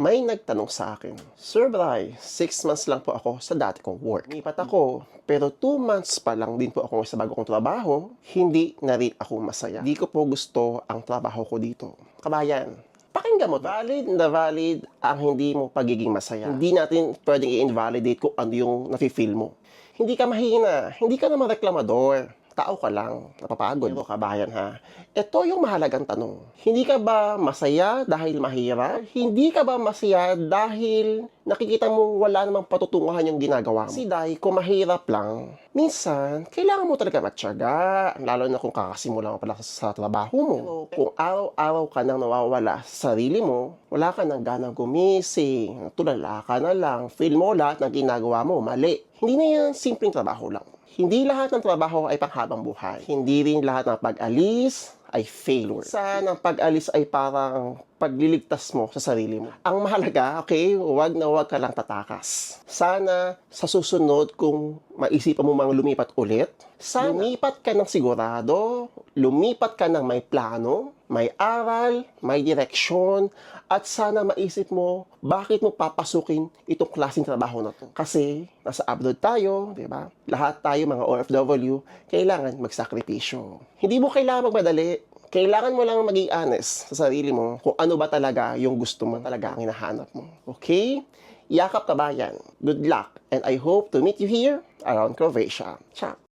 May nagtanong sa akin, Sir Bray, 6 months lang po ako sa dati kong work. Lipat ako, pero 2 months pa lang din po ako sa bago kong trabaho, hindi na rin ako masaya. Di ko po gusto ang trabaho ko dito. Kabayan, pakinggan mo to. Valid na valid ang hindi mo pagiging masaya. Hindi natin pwedeng i-invalidate kung ano yung nafe-feel mo. Hindi ka mahina, hindi ka naman reklamador. Tao ka lang, napapagod. Pero kabayan ha, ito yung mahalagang tanong. Hindi ka ba masaya dahil mahirap? Hindi ka ba masaya dahil nakikita mo wala namang patutunguhan yung ginagawa mo? Kasi dahil kung mahirap lang, minsan, kailangan mo talaga matyaga. Lalo na kung kakasimula mo pala sa trabaho mo. Pero kung araw-araw ka nang nawawala sa sarili mo, wala ka nang ganang gumising, tulala ka na lang, feel mo lahat ng ginagawa mo, mali. Hindi na yan simpleng trabaho lang. Hindi lahat ng trabaho ay panghabang buhay. Hindi rin lahat ng pag-alis ay failure. Saan ang pag-alis ay parang pagliligtas mo sa sarili mo. Ang mahalaga, okay, wag na wag ka lang tatakas. Sana sa susunod kung maisipan mo mang lumipat ulit, sana lumipat ka ng sigurado, lumipat ka ng may plano, may aral, may direksyon, at sana maisip mo bakit mo papasukin itong klaseng trabaho na to. Kasi nasa abroad tayo, di ba? Lahat tayo mga OFW, kailangan magsakripisyo. Hindi mo kailangan magmadali. Kailangan mo lang maging honest sa sarili mo kung ano ba talaga yung gusto mo talaga ang hinahanap mo. Okay? Yakap kabayan. Good luck and I hope to meet you here around Croatia. Ciao!